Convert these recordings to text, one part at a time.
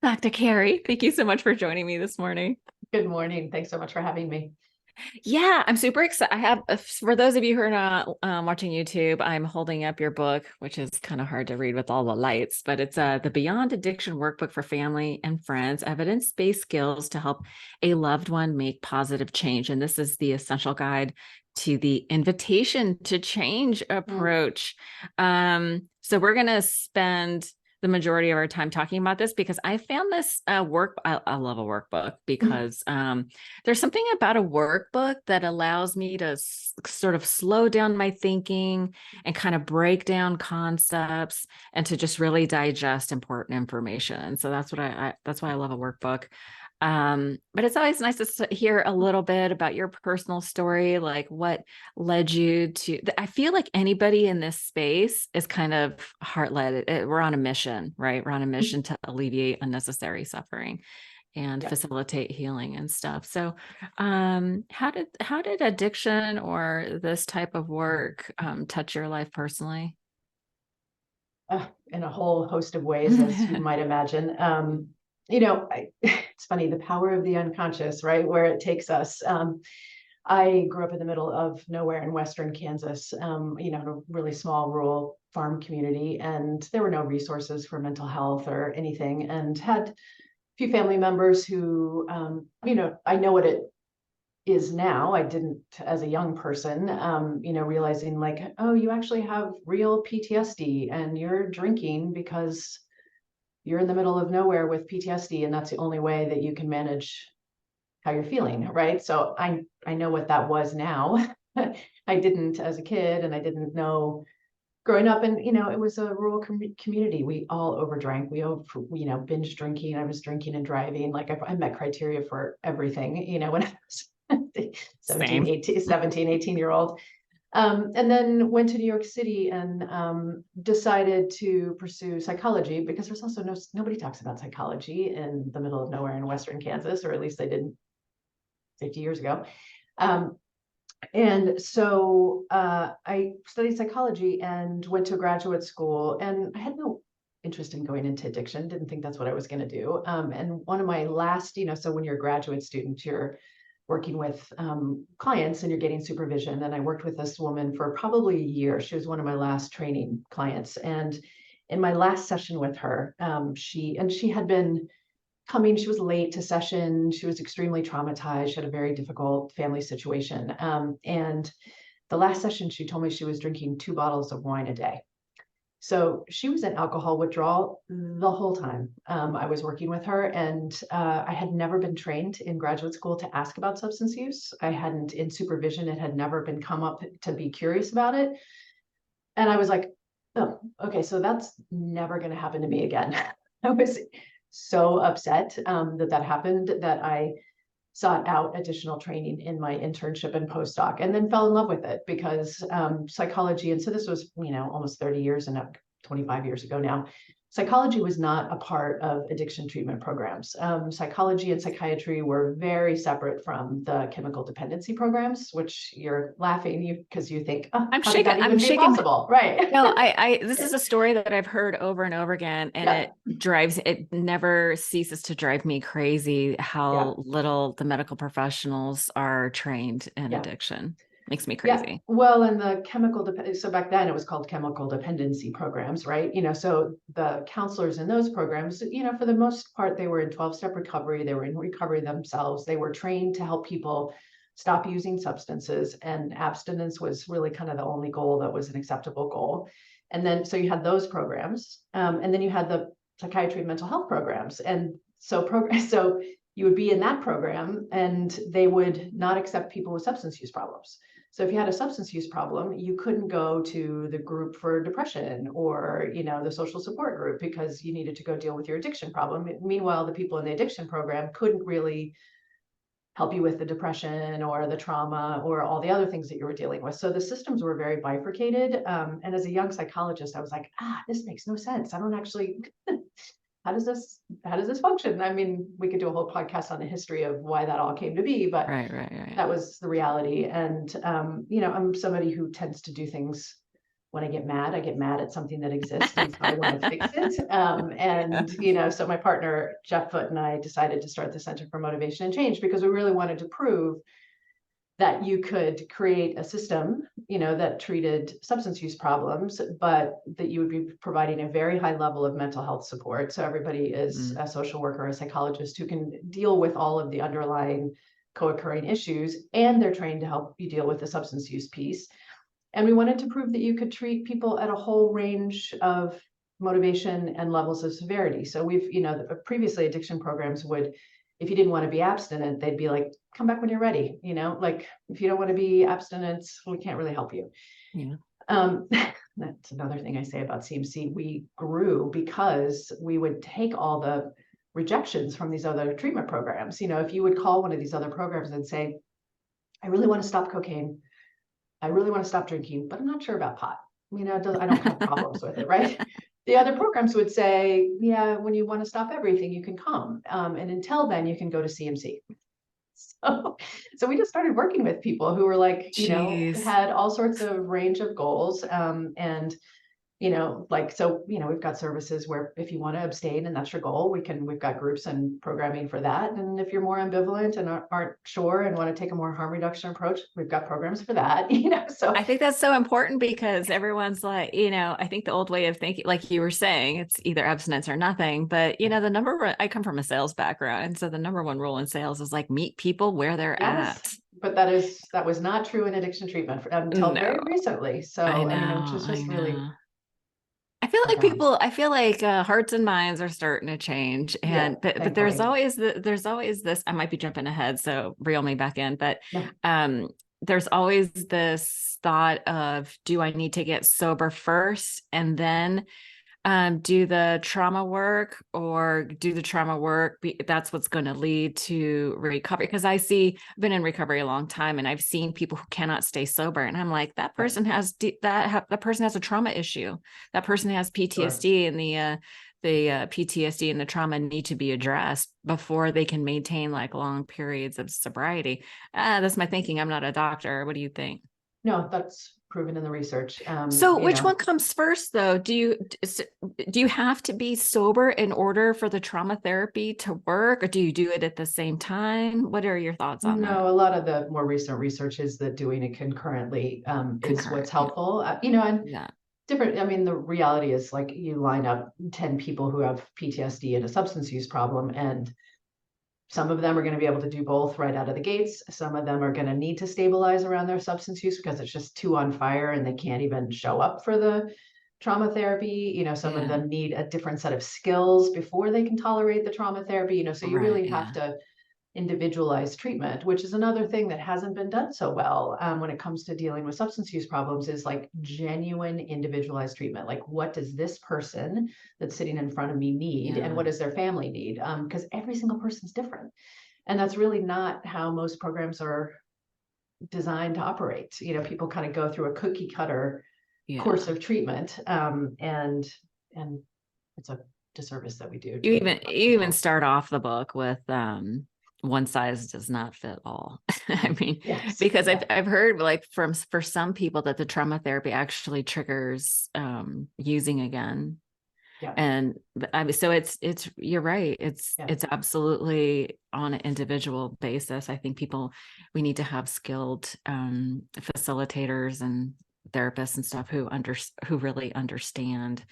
Dr. Carrie, thank you so much for joining me this morning. Good morning. Thanks so much for having me. Yeah, I'm super excited. I have, for those of you who are not watching YouTube, I'm holding up your book, which is kind of hard to read with all the lights, but it's the Beyond Addiction Workbook for Family and Friends, Evidence-Based Skills to Help a Loved One Make Positive Change. And this is the essential guide to the invitation to change approach. So we're going to spend the majority of our time talking about this because I found this I love a workbook because there's something about a workbook that allows me to sort of slow down my thinking and kind of break down concepts and to just really digest important information. So that's that's why I love a workbook. But it's always nice to hear a little bit about your personal story, like what led you to. I feel like anybody in this space is kind of heart-led. We're on a mission, right? We're on a mission to alleviate unnecessary suffering and facilitate healing and stuff. So, how did addiction or this type of work touch your life personally? In a whole host of ways, as you might imagine. It's funny, the power of the unconscious, right? Where it takes us. I grew up in the middle of nowhere in Western Kansas, in a really small rural farm community, and there were no resources for mental health or anything, and had a few family members who, I know what it is now. I didn't as a young person, realizing like, oh, you actually have real PTSD and you're drinking because you're in the middle of nowhere with PTSD, and that's the only way that you can manage how you're feeling, right? So I know what that was now. I didn't as a kid, and I didn't know growing up. And it was a rural community. We all overdrank. Binge drinking. I was drinking and driving. Like I met criteria for everything. When I was 17, Same. 18, 17, 18-year-old. And then went to New York City and decided to pursue psychology, because there's also nobody talks about psychology in the middle of nowhere in Western Kansas, or at least they didn't 50 years ago. And so I studied psychology and went to graduate school, and I had no interest in going into addiction. Didn't think that's what I was going to do. And one of my last, so when you're a graduate student, you're working with clients and you're getting supervision. And I worked with this woman for probably a year. She was one of my last training clients. And in my last session with her, she had been coming, she was late to session. She was extremely traumatized. She had a very difficult family situation. And the last session, she told me she was drinking 2 bottles of wine a day. So she was in alcohol withdrawal the whole time I was working with her. And I had never been trained in graduate school to ask about substance use. I hadn't, in supervision, it had never been come up to be curious about it. And I was like, oh, okay, so that's never going to happen to me again. I was so upset that happened, that I sought out additional training in my internship and postdoc, and then fell in love with it because psychology. And so this was, almost 30 years and 25 years ago now. Psychology was not a part of addiction treatment programs. Psychology and psychiatry were very separate from the chemical dependency programs, which you're laughing because you think, oh, I'm how could shaking. that I'm even be shaking. possible? Right. No, this is a story that I've heard over and over again, and it never ceases to drive me crazy how little the medical professionals are trained in addiction. Makes me crazy. Yeah, well, and the so back then it was called chemical dependency programs, right? So the counselors in those programs, for the most part, they were in 12-step recovery. They were in recovery themselves. They were trained to help people stop using substances, and abstinence was really kind of the only goal that was an acceptable goal. And then, so you had those programs, and then you had the psychiatry and mental health programs. And so you would be in that program, and they would not accept people with substance use problems. So if you had a substance use problem, you couldn't go to the group for depression or, the social support group, because you needed to go deal with your addiction problem. Meanwhile, the people in the addiction program couldn't really help you with the depression or the trauma or all the other things that you were dealing with. So the systems were very bifurcated. And as a young psychologist, I was like, this makes no sense. I don't actually how does this function? I mean, we could do a whole podcast on the history of why that all came to be, but Right. that was the reality. And I'm somebody who tends to do things when I get mad at something that exists. And so I want to fix it. So my partner, Jeff Foote, and I decided to start the Center for Motivation and Change because we really wanted to prove that you could create a system, that treated substance use problems, but that you would be providing a very high level of mental health support. So everybody is a social worker, a psychologist who can deal with all of the underlying co-occurring issues, and they're trained to help you deal with the substance use piece. And we wanted to prove that you could treat people at a whole range of motivation and levels of severity. So previously addiction programs would, if you didn't want to be abstinent, they'd be like, come back when you're ready. Like if you don't want to be abstinent, we can't really help you. Yeah. That's another thing I say about CMC. We grew because we would take all the rejections from these other treatment programs. If you would call one of these other programs and say, I really want to stop cocaine, I really want to stop drinking, but I'm not sure about pot. I don't have problems with it, right? The other programs would say, yeah, when you want to stop everything, you can come. And until then, you can go to CMC. So we just started working with people who were like, Jeez. had all sorts of range of goals. We've got services where if you want to abstain and that's your goal, we've got groups and programming for that. And if you're more ambivalent and aren't sure and want to take a more harm reduction approach, we've got programs for that, so. I think that's so important because everyone's like, I think the old way of thinking, like you were saying, it's either abstinence or nothing. But, I come from a sales background. And so the number one rule in sales is like meet people where they're at. But that was not true in addiction treatment until very recently. So, which is just really. I feel like hearts and minds are starting to change. And, but there's always this, I might be jumping ahead, so reel me back in, but, there's always this thought of, do I need to get sober first and then do the trauma work, or do the trauma work? That's what's going to lead to recovery. Because I've been in recovery a long time, and I've seen people who cannot stay sober, and I'm like, that person has that person has a trauma issue. That person has PTSD, and the PTSD and the trauma need to be addressed before they can maintain like long periods of sobriety. That's my thinking. I'm not a doctor. What do you think? No, that's proven in the research. So which one comes first though? Do you have to be sober in order for the trauma therapy to work, or do you do it at the same time? What are your thoughts on that? No, a lot of the more recent research is that doing it concurrently is what's helpful. And different. The reality is, like, you line up 10 people who have PTSD and a substance use problem, and some of them are going to be able to do both right out of the gates. Some of them are going to need to stabilize around their substance use because it's just too on fire and they can't even show up for the trauma therapy. Some of them need a different set of skills before they can tolerate the trauma therapy. So you really have to individualized treatment, which is another thing that hasn't been done so well when it comes to dealing with substance use problems, is like genuine individualized treatment. Like, what does this person that's sitting in front of me need, and what does their family need? Because every single person's different. And that's really not how most programs are designed to operate. People kind of go through a cookie cutter course of treatment, and it's a disservice that we do. You even start off the book with one size does not fit all. I mean, because I've heard, like, for some people that the trauma therapy actually triggers using again. And so it's you're right. It's absolutely on an individual basis. I think we need to have skilled facilitators and therapists and stuff who really understand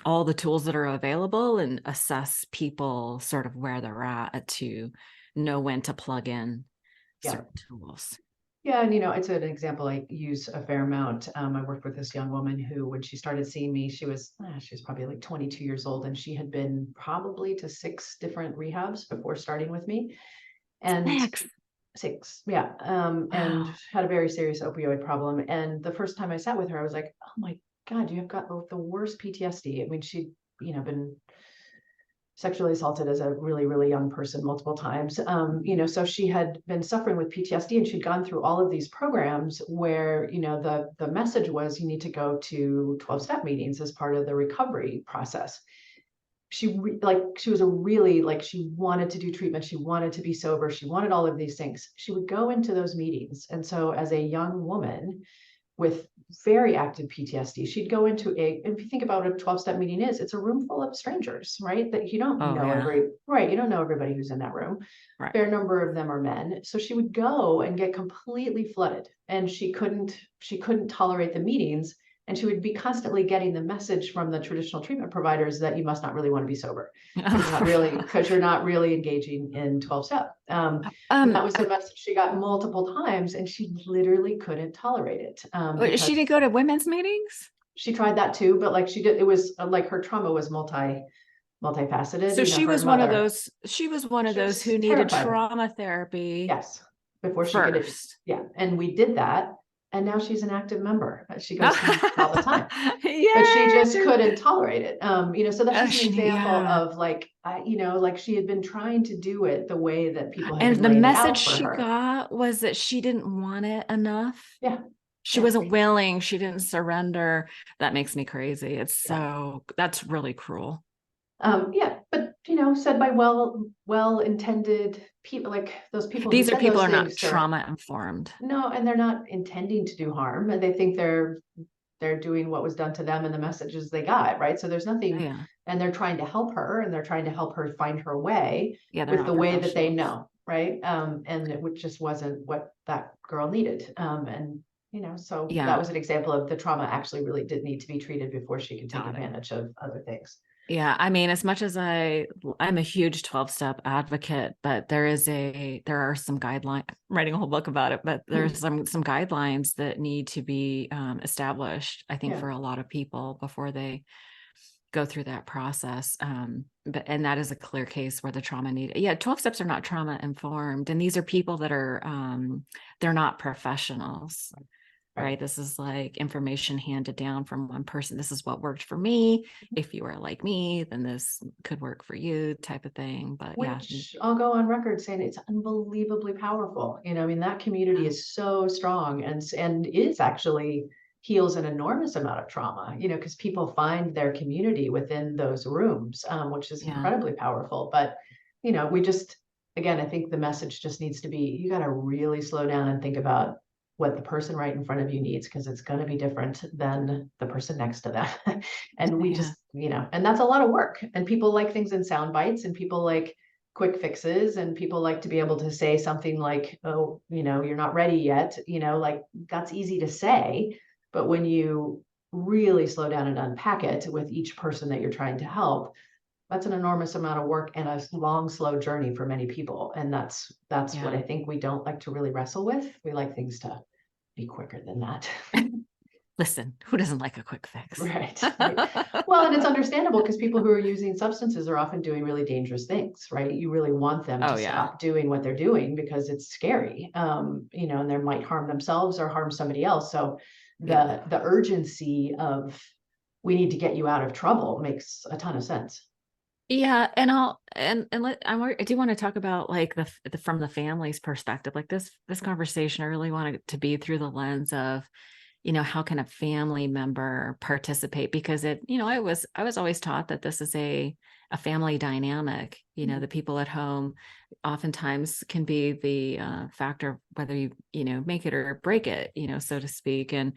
all the tools that are available and assess people sort of where they're at to know when to plug in certain tools. Yeah. And, it's an example I use a fair amount. I worked with this young woman who, when she started seeing me, she was probably like 22 years old, and she had been probably to 6 different rehabs before starting with me. And 6. Yeah. And had a very serious opioid problem. And the first time I sat with her, I was like, oh my God, you have got the worst PTSD. I mean, she'd, been sexually assaulted as a really, really young person multiple times. So she had been suffering with PTSD, and she'd gone through all of these programs where, the message was, you need to go to 12-step meetings as part of the recovery process. She was a really, she wanted to do treatment. She wanted to be sober. She wanted all of these things. She would go into those meetings. And so as a young woman, with very active PTSD. She'd go into and if you think about what a 12-step meeting is, it's a room full of strangers, right? That you don't Oh know yeah. right. You don't know everybody who's in that room. Right. Fair number of them are men. So she would go and get completely flooded, and she couldn't tolerate the meetings. And she would be constantly getting the message from the traditional treatment providers that you must not really want to be sober because you're not really engaging in 12 step. And that was the message she got multiple times, and she literally couldn't tolerate it She because didn't go to women's meetings. she tried that too, but like she did, it was like her trauma was multifaceted. So You know, she her was one of mother, those, she was one of she those was who needed terrified. trauma therapy Yes, before she could, first. yeah. And we did that, and now she's an active member. She goes to meetings all the time, but she Yay! just couldn't tolerate it. So that's just an example Yeah. of like, like she had been trying to do it the way that people had And been the laying it message out for she her. got was that she didn't want it enough. Yeah, She yeah, wasn't willing. She didn't surrender. That makes me crazy. yeah. That's really cruel. Yeah, but said by well-intended people, like those people who These are said people those who are not things are trauma informed. no, and they're not intending to do harm, and they think they're doing what was done to them and the messages they got, right? So there's Oh, nothing, yeah. and they're trying to help her, and they're trying to help her find her way Yeah, they're with not the way that they professionals. know, right? And it just wasn't what that girl needed. And so that Yeah, was an example of the trauma actually really did need to be treated before she could take got it. advantage of other things. Yeah, I mean, as much as I'm a huge 12-step advocate, but there are some guidelines. I'm writing a whole book about it, but there's some guidelines that need to be established, I think, Yeah. for a lot of people before they go through that process. And that is a clear case where the trauma need. Yeah, 12 steps are not trauma informed, and these are people that are they're not professionals. Right. This is like information handed down from one person. This is what worked for me. If you are like me, then this could work for you, type of thing. But yeah. Which I'll go on record saying it's unbelievably powerful. I mean, that community Yeah. is so strong and is actually heals an enormous amount of trauma, because people find their community within those rooms, which is Yeah. incredibly powerful. But, we just, again, I think the message just needs to be, you got to really slow down and think about what the person right in front of you needs, because it's going to be different than the person next to them. And we Yeah. just, and that's a lot of work. And people like things in sound bites, and people like quick fixes, and people like to be able to say something like, oh, you're not ready yet, like that's easy to say. But when you really slow down and unpack it with each person that you're trying to help, that's an enormous amount of work and a long, slow journey for many people. And that's what Yeah. I think we don't like to really wrestle with. We like things to be quicker than that. Listen, who doesn't like a quick fix? Right, right. Well, and it's understandable because people who are using substances are often doing really dangerous things, right? You really want them Oh to yeah. stop doing what they're doing because it's scary, and they might harm themselves or harm somebody else. So Yeah. the urgency of we need to get you out of trouble makes a ton of sense. Yeah, and I do want to talk about like the from the family's perspective. Like this conversation, I really want it to be through the lens of, how can a family member participate? Because I was always taught that this is a family dynamic. Mhm. The people at home oftentimes can be the factor whether you make it or break it, so to speak. And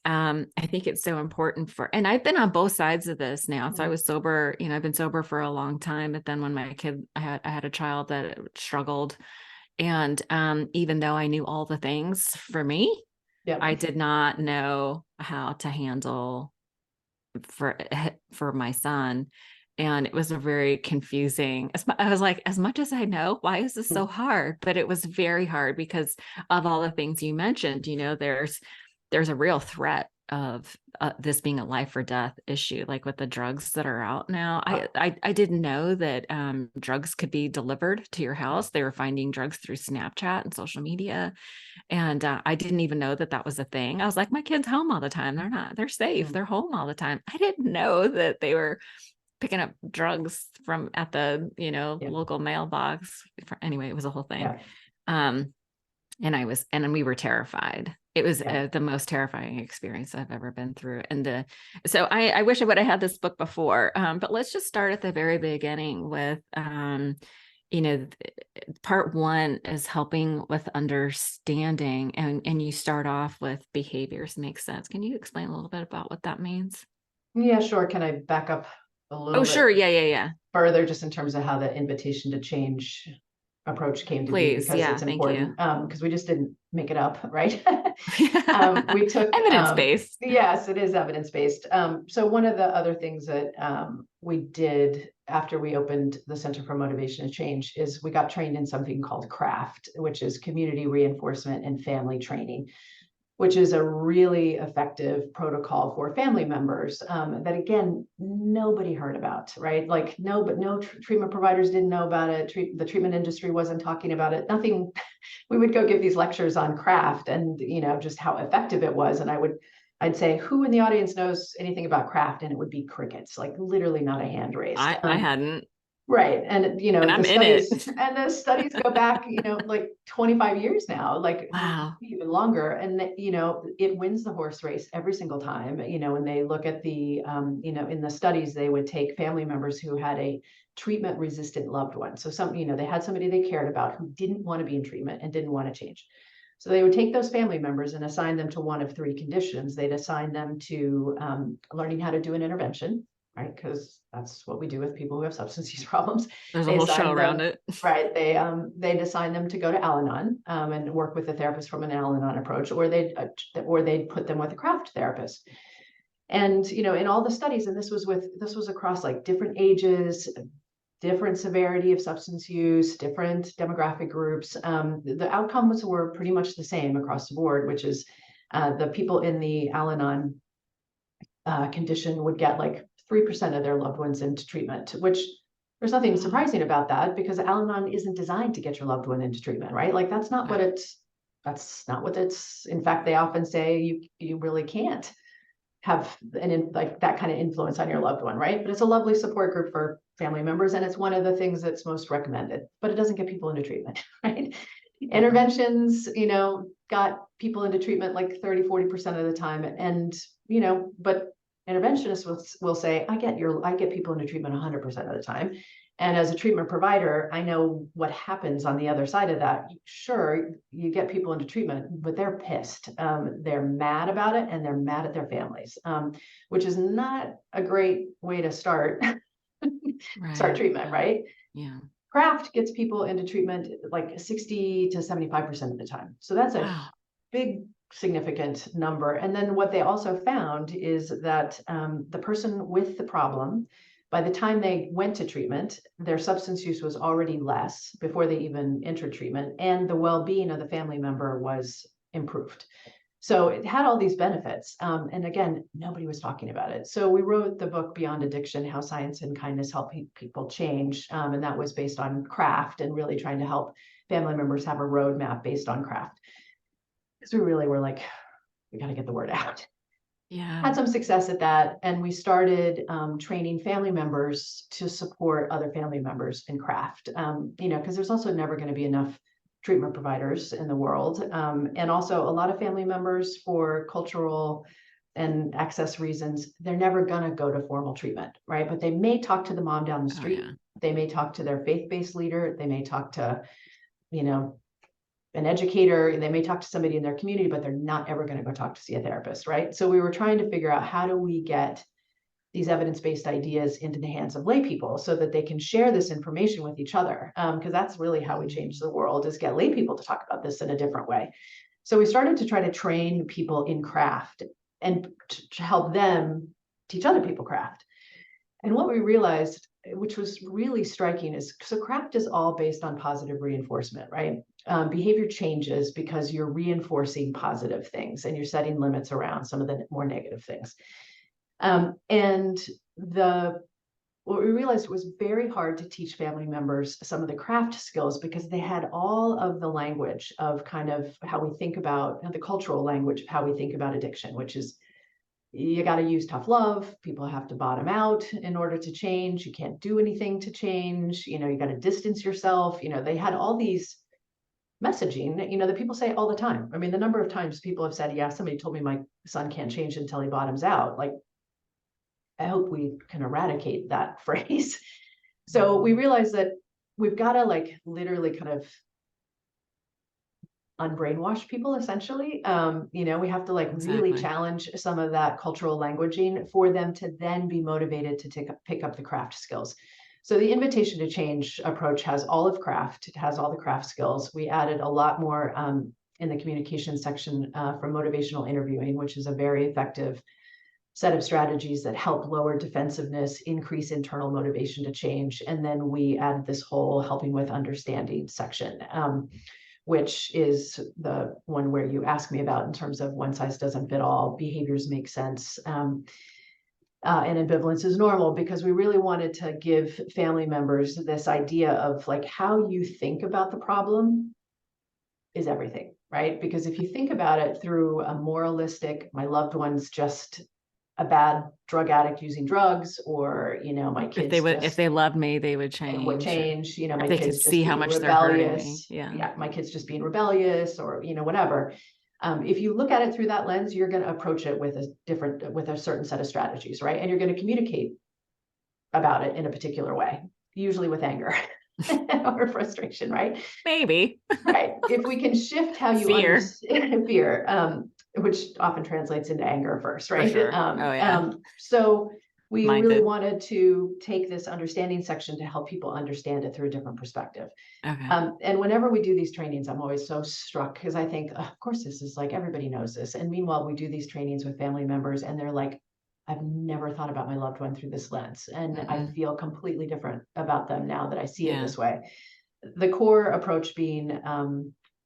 I think it's so important and I've been on both sides of this now. So I Mhm. was sober, I've been sober for a long time, but then when I had a child that struggled, and even though I knew all the things for me, Yep. I did not know how to handle for my son. And it was a very confusing. I was like, as much as I know, why is this so hard? But it was very hard because of all the things you mentioned. There's a real threat of this being a life or death issue, like with the drugs that are out now. I didn't know that drugs could be delivered to your house. They were finding drugs through Snapchat and social media. And I didn't even know that was a thing. I was like, my kid's home all the time. They're safe. They're home all the time. I didn't know that they were picking up drugs from at the, Yeah. local mailbox. Anyway, it was a whole thing. Yeah. And we were terrified. It was Yeah. the most terrifying experience I've ever been through. And so I wish I would have had this book before. But let's just start at the very beginning with, you know, part one is helping with understanding, and you start off with behaviors make sense. Can you explain a little bit about what that means? Yeah, sure. Can I back up a Oh, little bit sure. Yeah. further just in terms of how the invitation to change approach came to be, Please. because Yeah. it's Thank you. important, because we just didn't make it up, right? We took, Evidence-based. yes, it is evidence-based. So one of the other things that we did after we opened the Center for Motivation and Change is we got trained in something called CRAFT, which is community reinforcement and family training, which is a really effective protocol for family members, that again, nobody heard about, right? Like no treatment providers didn't know about it. The treatment industry wasn't talking about it. Nothing. We would go give these lectures on craft and, just how effective it was. And I'd say, who in the audience knows anything about craft? And it would be crickets, like literally not a hand raised. I hadn't, Right. And, and I'm in it. the studies go back, like 25 years now, like Wow. even longer. And, it wins the horse race every single time. When they look at the, in the studies, they would take family members who had a treatment resistant loved one. So they had somebody they cared about who didn't want to be in treatment and didn't want to change. So they would take those family members and assign them to one of three conditions. They'd assign them to learning how to do an intervention, right? Because that's what we do with people who have substance use problems. There's a They whole show assign around them, it. right? They'd assign them to go to Al-Anon and work with a therapist from an Al-Anon approach, or they'd put them with a craft therapist. And in all the studies, and this was across like different ages, different severity of substance use, different demographic groups. The outcomes were pretty much the same across the board, which is the people in the Al-Anon condition would get like 3% of their loved ones into treatment, which there's nothing surprising about that, because Al-Anon isn't designed to get your loved one into treatment, right? Like that's not what it's. In fact, they often say you really can't have like that kind of influence on your loved one, right? But it's a lovely support group for family members, and it's one of the things that's most recommended, but it doesn't get people into treatment, right? Interventions, got people into treatment like 30-40% of the time. And, but interventionists will say, I get people into treatment 100% of the time. And as a treatment provider, I know what happens on the other side of that. Sure, you get people into treatment, but they're pissed. They're mad about it, and they're mad at their families, which is not a great way to start Right. treatment, right? Yeah. Craft gets people into treatment like 60 to 75% of the time. So that's a Wow. big, significant number. And then what they also found is that the person with the problem, by the time they went to treatment, their substance use was already less before they even entered treatment, and the well-being of the family member was improved. So it had all these benefits. And again, nobody was talking about it. So we wrote the book Beyond Addiction, How Science and Kindness Help People Change. And that was based on craft and really trying to help family members have a roadmap based on craft. Because we really were like, we got to get the word out. Yeah. Had some success at that. And we started training family members to support other family members in craft, because there's also never going to be enough treatment providers in the world. And also a lot of family members, for cultural and access reasons, they're never going to go to formal treatment, right? But they may talk to the mom down the Oh, street. yeah. They may talk to their faith-based leader. They may talk to, an educator. They may talk to somebody in their community, but they're not ever going to go talk to see a therapist, right? So we were trying to figure out, how do we get these evidence-based ideas into the hands of lay people so that they can share this information with each other, because that's really how we change the world, is get lay people to talk about this in a different way. So we started to try to train people in craft and to help them teach other people craft. And what we realized, which was really striking, is so craft is all based on positive reinforcement, right? Behavior changes because you're reinforcing positive things and you're setting limits around some of the more negative things. And what we realized, it was very hard to teach family members some of the craft skills, because they had all of the language of kind of how we think about, the cultural language of how we think about addiction, which is, you got to use tough love. People have to bottom out in order to change. You can't do anything to change. You got to distance yourself. They had all these messaging, that people say all the time. I mean, the number of times people have said, yeah, somebody told me my son can't change until he bottoms out. Like, I hope we can eradicate that phrase. So we realized that we've got to like literally kind of unbrainwash people essentially. We have to like really Exactly. challenge some of that cultural languaging for them to then be motivated to pick up the craft skills. So the invitation to change approach has all of craft. It has all the craft skills. We added a lot more in the communication section for motivational interviewing, which is a very effective set of strategies that help lower defensiveness, increase internal motivation to change. And then we added this whole helping with understanding section, which is the one where you ask me about in terms of one size doesn't fit all, behaviors make sense. And ambivalence is normal, because we really wanted to give family members this idea of like how you think about the problem is everything, right? Because if you think about it through a moralistic, my loved one's just a bad drug addict using drugs, or, my kids If just they loved me, they would would change. change, If my they could kids just see how being much they're hurting me. rebellious. Yeah. Yeah, my kids just being rebellious, or, whatever. If you look at it through that lens, you're going to approach it with a certain set of strategies, right? And you're going to communicate about it in a particular way, usually with anger or frustration, right? Maybe. Right. If we can shift how you Fear. understand fear, which often translates into anger first, For right? sure. Oh yeah. So we Mine really did. wanted to take this understanding section to help people understand it through a different perspective. Okay. And whenever we do these trainings, I'm always so struck, because I think, of course, this is like, everybody knows this. And meanwhile, we do these trainings with family members and they're like, I've never thought about my loved one through this lens. And I Mm-mm. feel completely different about them now that I see it Yeah. this way. The core approach being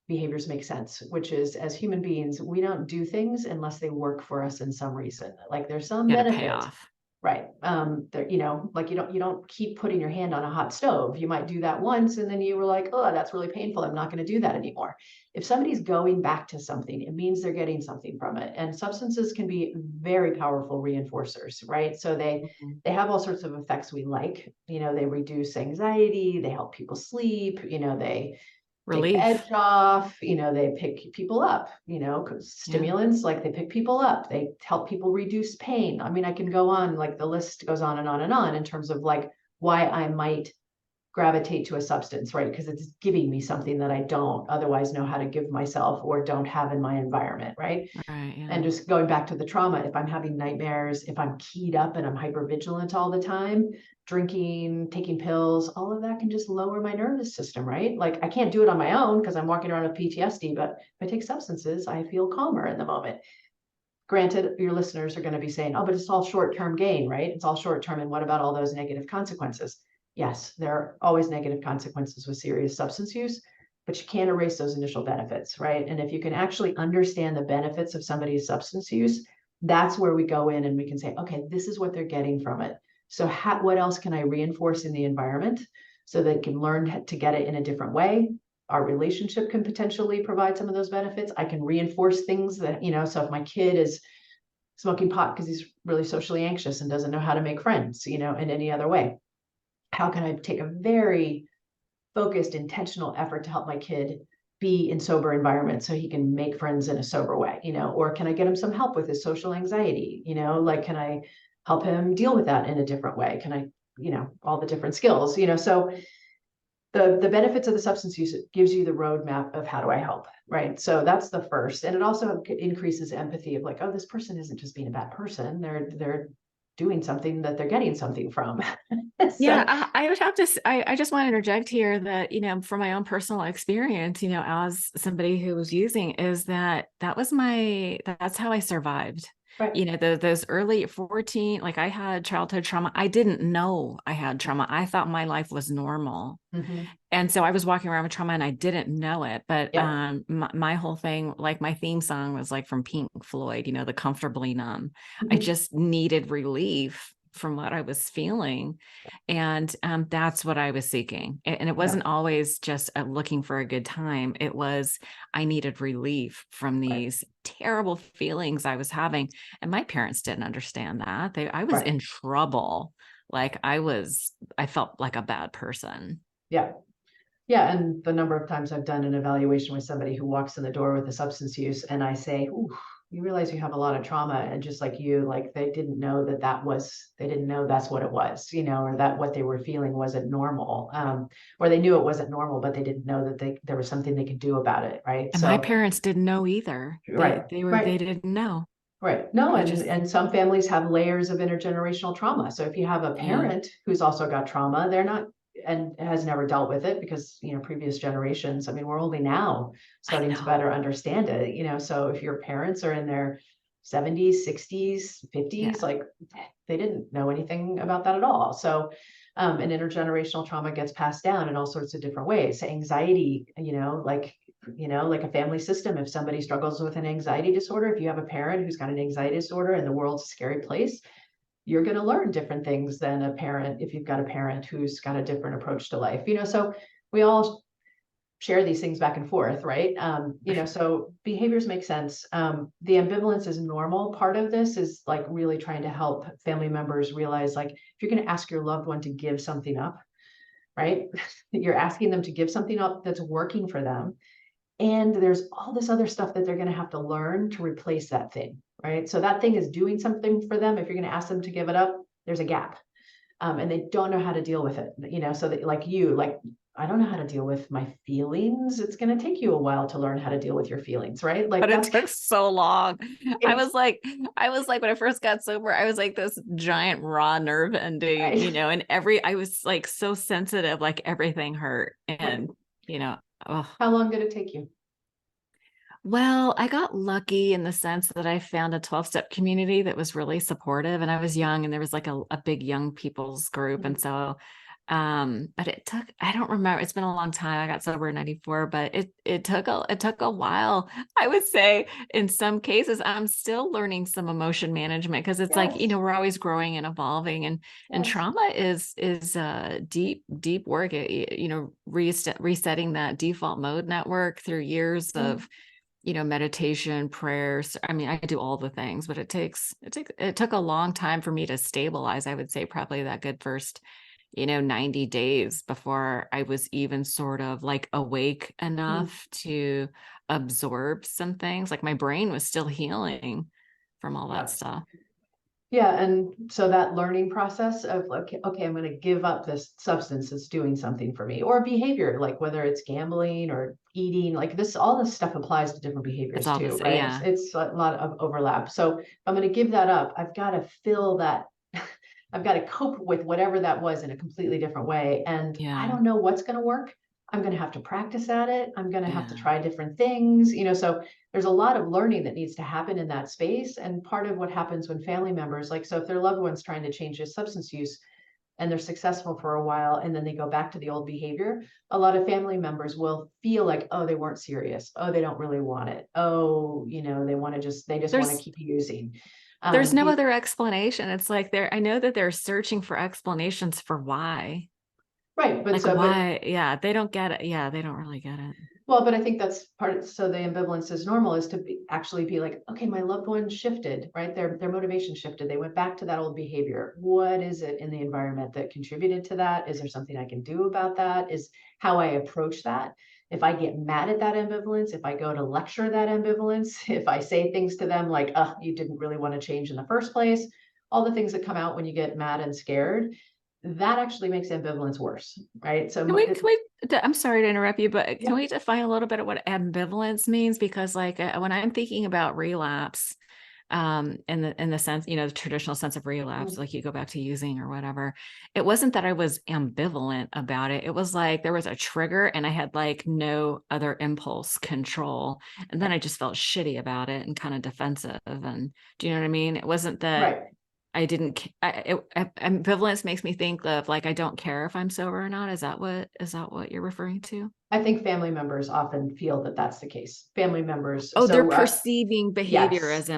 behaviors make sense, which is, as human beings, we don't do things unless they work for us in some reason. Like there's some Got to pay benefit, off. right? There, like you don't keep putting your hand on a hot stove. You might do that once, and then you were like, oh, that's really painful. I'm not going to do that anymore. If somebody's going back to something, it means they're getting something from it. And substances can be very powerful reinforcers, right? So Mhm. they have all sorts of effects we like. They reduce anxiety, they help people sleep, they take the Relief. edge off, they pick people up, Yeah. stimulants, like they pick people up, they help people reduce pain. I mean, I can go on, like the list goes on and on and on in terms of like why I might gravitate to a substance, right? Because it's giving me something that I don't otherwise know how to give myself or don't have in my environment, right? Right. Yeah. And just going back to the trauma, if I'm having nightmares, if I'm keyed up and I'm hyper vigilant all the time, drinking, taking pills, all of that can just lower my nervous system, right? Like I can't do it on my own because I'm walking around with PTSD, but if I take substances, I feel calmer in the moment. Granted, your listeners are going to be saying, oh, but it's all short-term gain, right? It's all short-term. And what about all those negative consequences? Yes, there are always negative consequences with serious substance use, but you can't erase those initial benefits, right? And if you can actually understand the benefits of somebody's substance use, that's where we go in and we can say, okay, this is what they're getting from it. So what else can I reinforce in the environment so they can learn to get it in a different way? Our relationship can potentially provide some of those benefits. I can reinforce things that, so if my kid is smoking pot because he's really socially anxious and doesn't know how to make friends, in any other way, how can I take a very focused, intentional effort to help my kid be in sober environments so he can make friends in a sober way, or can I get him some help with his social anxiety, like, can I help him deal with that in a different way? Can I, all the different skills, so the benefits of the substance use gives you the roadmap of how do I help, right? So that's the first, and it also increases empathy of like, oh, this person isn't just being a bad person; they're doing something that they're getting something from. Yeah, So I would have to, I just want to interject here that, from my own personal experience, as somebody who was using, is that's how I survived. right. Those early 14, like I had childhood trauma. I didn't know I had trauma. I thought my life was normal. Mm-hmm. And so I was walking around with trauma and I didn't know it. But Yep. my whole thing, like my theme song was like from Pink Floyd, the Comfortably Numb. I Mm-hmm. just needed relief from what I was feeling. And that's what I was seeking. And it wasn't Yep. always just looking for a good time. It was, I needed relief from Right. these terrible feelings I was having. And my parents didn't understand that. I was Right. in trouble. Like I felt like a bad person. Yeah. Yeah. And the number of times I've done an evaluation with somebody who walks in the door with a substance use, and I say, ooh, you realize you have a lot of trauma, and just like you, like they didn't know they didn't know that's what it was, or that what they were feeling wasn't normal. Or they knew it wasn't normal, but they didn't know that there was something they could do about it. Right. And my So, parents didn't know either. right, They right. didn't know. Right. No, They and just, some families have layers of intergenerational trauma. So if you have a yeah, parent who's also got trauma, they're not and has never dealt with it because, previous generations, I mean, we're only now I starting to know. better understand it, so if your parents are in their 70s, 60s, Yeah. 50s, like they didn't know anything about that at all. So and intergenerational trauma gets passed down in all sorts of different ways. Anxiety, like a family system. If somebody struggles with an anxiety disorder, if you have a parent who's got an anxiety disorder and the world's a scary place, you're going to learn different things than a parent if you've got a parent who's got a different approach to life. So we all share these things back and forth, right? So behaviors make sense. The ambivalence is normal. Part of this is like really trying to help family members realize, like, if you're going to ask your loved one to give something up, right? You're asking them to give something up that's working for them. And there's all this other stuff that they're going to have to learn to replace that thing, right? So that thing is doing something for them. If you're going to ask them to give it up, there's a gap. And they don't know how to deal with it, so that like, I don't know how to deal with my feelings. It's going to take you a while to learn how to deal with your feelings, right? Like But it that's took so long. I it's was like, I was like, when I first got sober, I was like this giant raw nerve ending, right. and I was like so sensitive, like everything hurt. Right. And, you know, oh, How long did it take you? well, I got lucky in the sense that I found a 12-step community that was really supportive, and I was young and there was like a big young people's group. And Mhm. so, but it took, I don't remember, it's been a long time. I got sober in 94, but it took a while. I would say in some cases, I'm still learning some emotion management because it's like, Yes. we're always growing and evolving, and Yes. trauma is deep work at, resetting that default mode network through years Yeah. of meditation, prayers. I mean, I do all the things, but it took a long time for me to stabilize. I would say probably that good first, 90 days before I was even sort of like awake Mhm. enough to absorb some things. Like my brain was still healing from all that Yeah. stuff. Yeah, and so that learning process of like, okay, I'm going to give up this substance that's doing something for me, or behavior, like whether it's gambling or eating, like this, all this stuff applies to different It's behaviors all too, this, right? yeah, It's a lot of overlap. So if I'm going to give that up, I've got to fill that. I've got to cope with whatever that was in a completely different way. And I yeah, don't know what's going to work. I'm going to have to practice at it. I'm going to have to yeah. try different things, so there's a lot of learning that needs to happen in that space. And part of what happens when family members, like, so if their loved one's trying to change their substance use and they're successful for a while and then they go back to the old behavior, a lot of family members will feel like, oh, they weren't serious. Oh, they don't really want it. Oh, they just want to There's keep using. there's Um, no you, other explanation. It's like I know that they're searching for explanations for why. right. Like why, yeah, they don't get it. Yeah, they don't really get it. Well, but I think that's so the ambivalence is normal, is to actually be like, okay, my loved one shifted, right? Their motivation shifted. They went back to that old behavior. What is it in the environment that contributed to that? Is there something I can do about that? Is how I approach that. If I get mad at that ambivalence, if I go to lecture that ambivalence, if I say things to them like, oh, you didn't really want to change in the first place, all the things that come out when you get mad and scared, that actually makes ambivalence worse, right? Can we, can we, I'm sorry to interrupt you, but can Yeah. we define a little bit of what ambivalence means? Because like when I'm thinking about relapse, in the sense, the traditional sense of relapse, Mhm. like you go back to using or whatever, it wasn't that I was ambivalent about it. It was like there was a trigger and I had like no other impulse control. And then I just felt shitty about it and kind of defensive. And do you know what I mean? It wasn't that Right. I didn't, ambivalence makes me think of like, I don't care if I'm sober or not. Is that what you're referring to? I think family members often feel that that's the case. Family members. Oh, they're So, perceiving behavior yes,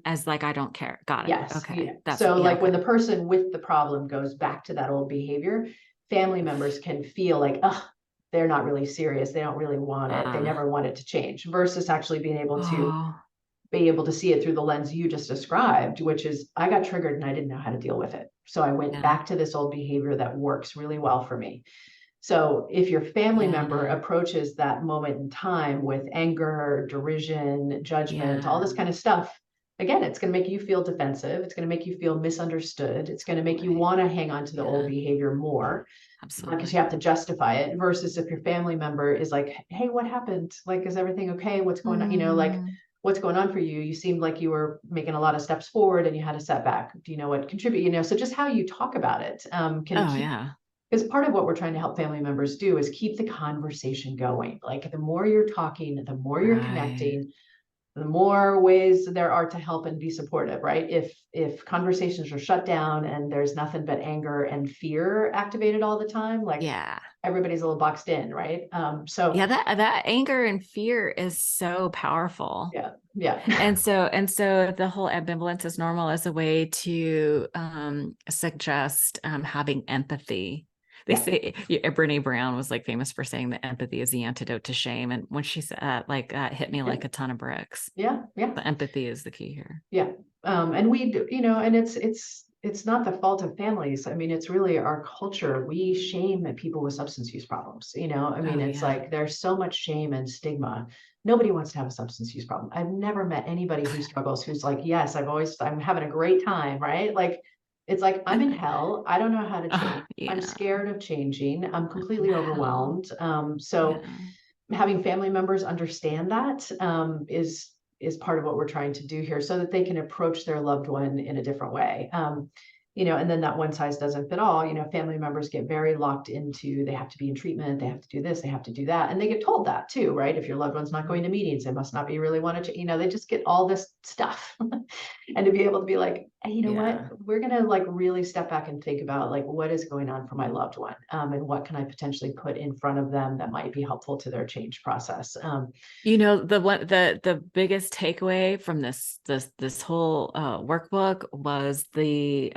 as like, I don't care. Got it. yes, yeah. Okay. That's So, what, yeah. like when Okay. the person with the problem goes back to that old behavior, family members can feel like, oh, they're not really serious. They don't really want it. They Uh, never want it to change, versus actually being able to oh, see it through the lens you just described, which is, I got triggered and I didn't know how to deal with it. So I went yeah. back to this old behavior that works really well for me. So if your family member Yeah. approaches that moment in time with anger, derision, judgment, all Yeah. this kind of stuff, again, it's going to make you feel defensive. It's going to make you feel misunderstood. It's going to make you Totally. want to hang on to the old Yeah. behavior more because you Absolutely. have to justify it versus if your family member is like, hey, what happened? Like, is everything okay? What's going on? Like, Mm. what's going on for you? You seemed like you were making a lot of steps forward and you had a setback. Do you know what contribute? So just how you talk about it can Oh, keep, yeah. because part of what we're trying to help family members do is keep the conversation going. Like the more you're talking, the more you're Right. connecting, the more ways there are to help and be supportive, right? If conversations are shut down and there's nothing but anger and fear activated all the time, like Yeah. everybody's a little boxed in, right? So Yeah, that anger and fear is so powerful. yeah, yeah, And so the whole ambivalence is normal as a way to suggest having empathy. They yeah, say Brene Brown was like famous for saying that empathy is the antidote to shame. And when she said like that hit me yeah, like a ton of bricks. yeah, yeah. The empathy is the key here. Yeah. And we do, and it's not the fault of families. I mean, it's really our culture. We shame people with substance use problems. I mean, Oh it's yeah. like there's so much shame and stigma. Nobody wants to have a substance use problem. I've never met anybody who struggles who's like, yes, I'm having a great time, right? Like it's like I'm in hell. I don't know how to Oh, change. I'm yeah. scared of changing. I'm In completely hell. overwhelmed. So Yeah. having family members understand that is part of what we're trying to do here so that they can approach their loved one in a different way. And then that one size doesn't fit all. Family members get very locked into they have to be in treatment, they have to do this, they have to do that, and they get told that too, right? If your loved one's not going to meetings, they must not be really wanting to, they just get all this stuff. And to be able to be like, hey, you know what, Yeah. we're gonna like really step back and think about like what is going on for my loved one, and what can I potentially put in front of them that might be helpful to their change process. The biggest takeaway from this whole workbook was the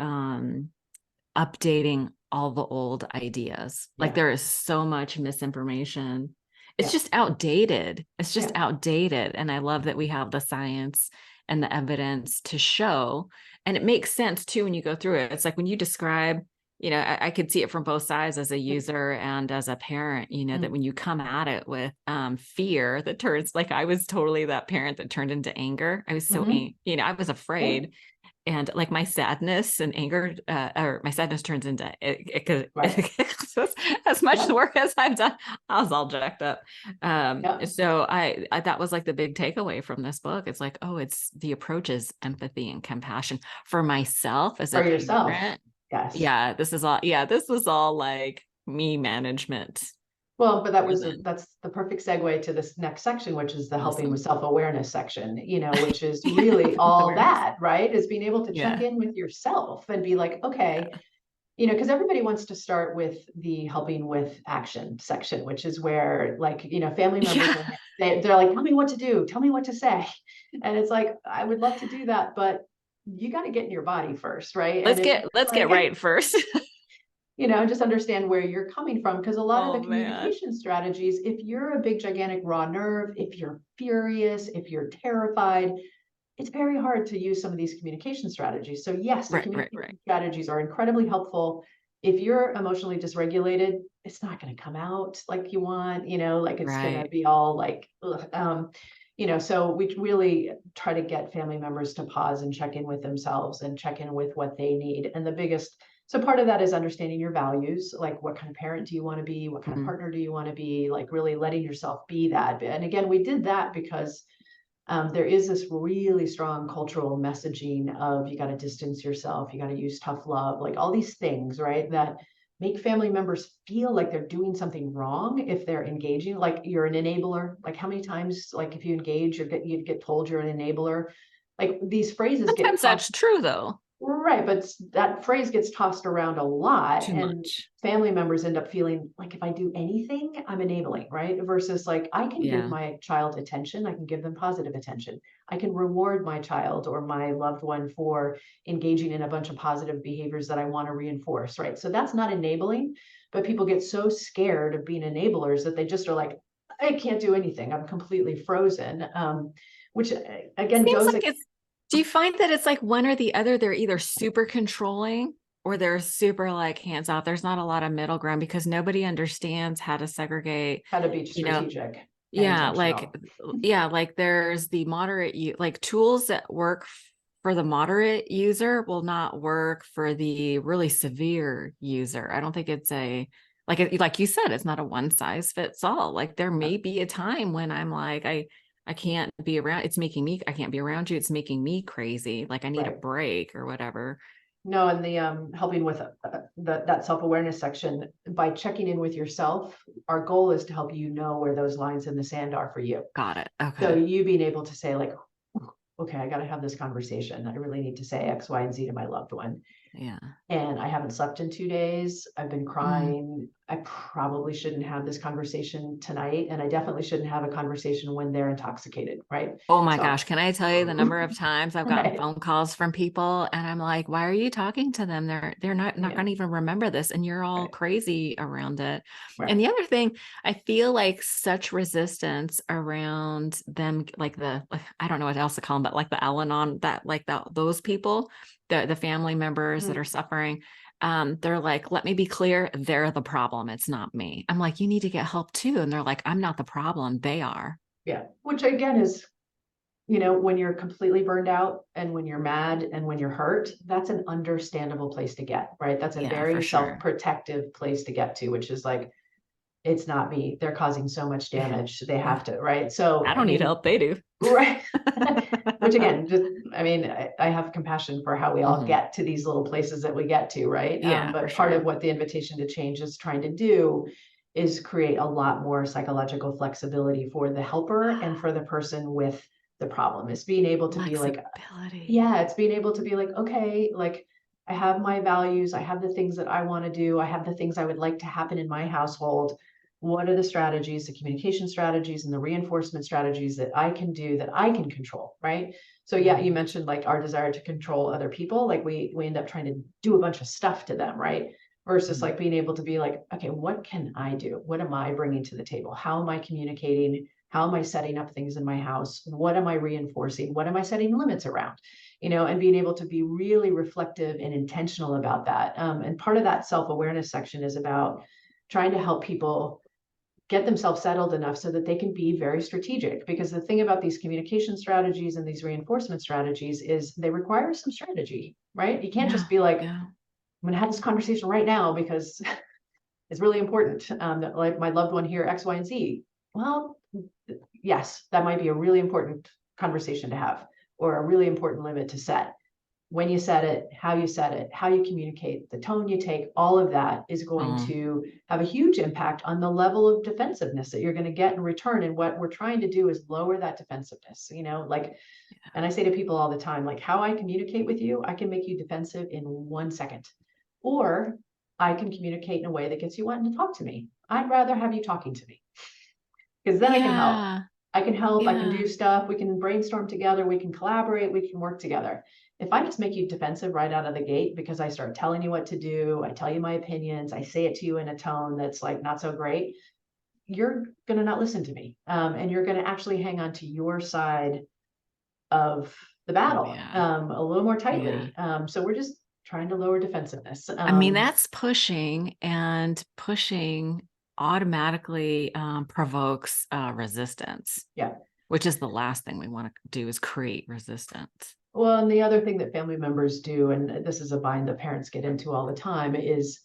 updating all the old ideas. Like Yeah, there is so much misinformation. It's yeah, just outdated. It's just yeah. outdated. And I love that we have the science and the evidence to show. And it makes sense too when you go through it. It's like when you describe, I could see it from both sides as a user and as a parent, that Mm, when you come at it with fear that turns like I was totally that parent that turned into anger. I was so, mhm, I was yeah, afraid and like my sadness and anger or my sadness turns into right. as much Yeah, work as I've done. I was all jacked up. yeah. So I that was like the big takeaway from this book. It's like, oh, it's the approach is empathy and compassion for myself as a For yourself. parent. Yes. This was all like me management. Well, but Driven. that's the perfect segue to this next section, which is the helping with Awesome. self-awareness section, which is Yeah, really all awareness. that, right? Is being able to check Yeah, in with yourself and be like, okay, yeah. because everybody wants to start with the helping with action section, which is where like, family members Yeah. are, they're like, tell me what to do, tell me what to say. And it's like, I would love to do that, but you got to get in your body first, right? And let's it's get let's get like, right first. just understand where you're coming from. Because a lot of Oh the man. communication strategies, if you're a big, gigantic raw nerve, if you're furious, if you're terrified, it's very hard to use some of these communication strategies. So yes, the Right, right, right. communication strategies are incredibly helpful. If you're emotionally dysregulated, it's not going to come out like you want, like it's going to Right. be all like, ugh. So we really try to get family members to pause and check in with themselves and check in with what they need. And so part of that is understanding your values, like what kind of parent do you want to be? What kind of Mhm. partner do you want to be? Like really letting yourself be that. And again, we did that because there is this really strong cultural messaging of you got to distance yourself, you got to use tough love, like all these things, right? That make family members feel like they're doing something wrong if they're engaging, like you're an enabler. Like how many times, like if you engage, you get told you're an enabler. Like these phrases get Sometimes tossed. that's true though. Right, but that phrase gets tossed around a lot, Too and much. family members end up feeling like if I do anything, I'm enabling, right? Versus like I can give Yeah. my child attention, I can give them positive attention. I can reward my child or my loved one for engaging in a bunch of positive behaviors that I want to reinforce, right? So that's not enabling, but people get so scared of being enablers that they just are like, I can't do anything. I'm completely frozen. Which again Seems goes. like it's, do you find that it's like one or the other? They're either super controlling or they're super like hands off. There's not a lot of middle ground because nobody understands how to segregate, How to be you know, strategic and yeah, intentional. like there's the moderate like tools that work for the moderate user will not work for the really severe user. I don't think it's a like you said, it's not a one size fits all. Like there may be a time when I'm like, I can't be around, I can't be around you. It's making me crazy. Like I need a Right. break or whatever. No, and the helping with that self-awareness section, by checking in with yourself, our goal is to help you know where those lines in the sand are for you. Got it. So Okay. you being able to say like, okay, I got to have this conversation. I really need to say X, Y, and Z to my loved one. Yeah. And I haven't slept in 2 days. I've been Mm. crying. I probably shouldn't have this conversation tonight. And I definitely shouldn't have a conversation when they're intoxicated. Right. Oh my So, gosh, can I tell you the number of times I've gotten right. phone calls from people and I'm like, why are you talking to them? They're not Yeah. going to even remember this and you're all Right. crazy around it. And Right. the other thing, I feel like such resistance around them, I don't know what else to call them, but like the Al-Anon, that like those people, the family members that are Mm. suffering. They're like, let me be clear, they're the problem. It's not me. I'm like, you need to get help too. And they're like, I'm not the problem. They are. Yeah. Which again is, when you're completely burned out and when you're mad and when you're hurt, that's an understandable place to get, right? That's a Yeah, for very sure. self-protective place to get to, which is like, it's not me. They're causing so much Yeah. damage. They Yeah. have to, right? So, I I don't need mean, help. They do. right. Which again, just, I mean, I have compassion for how we all Hmm. get to these little places that we get to, right? Yeah, for But part of sure. what the invitation to change is trying to do is create a lot more psychological flexibility for the helper and for the person with the problem, is being able to be like, Flexibility. yeah, it's being able to be like, okay, like I have my values, I have the things that I want to do, I have the things I would like to happen in my household. What are the strategies, the communication strategies, and the reinforcement strategies that I can do that I can control, right? So yeah, you Mhm. mentioned like our desire to control other people, like we end up trying to do a bunch of stuff to them, right? Versus Mhm. like being able to be like, okay, what can I do? What am I bringing to the table? How am I communicating? How am I setting up things in my house? What am I reinforcing? What am I setting limits around? And being able to be really reflective and intentional about that. And part of that self-awareness section is about trying to help people get themselves settled enough so that they can be very strategic. Because the thing about these communication strategies and these reinforcement strategies is they require some strategy, right? You can't Yeah. just be like, I'm Yeah. going to have this conversation right now because it's really important, that like my loved one here, X, Y, and Z. Well, yes, that might be a really important conversation to have or a really important limit to set. When you set it, how you communicate, the tone you take, all of that is going Oh, to have a huge impact on the level of defensiveness that you're going to get in return. And what we're trying to do is lower that defensiveness, like, and I say to people all the time, like how I communicate with you, I can make you defensive in 1 second, or I can communicate in a way that gets you wanting to talk to me. I'd rather have you talking to me because then I can help. yeah. I can help, I can Yeah. do stuff, we can brainstorm together, we can collaborate, we can work together. If I just make you defensive right out of the gate because I start telling you what to do, I tell you my opinions, I say it to you in a tone that's like not so great, you're going to not listen to me. And you're going to actually hang on to your side of the Oh, battle yeah. a little more Yeah. tightly. So we're just trying to lower defensiveness. I mean, that's pushing, and pushing automatically provokes resistance, Yeah. which is the last thing we want to do is create resistance. Well, and the other thing that family members do, and this is a bind that parents get into all the time, is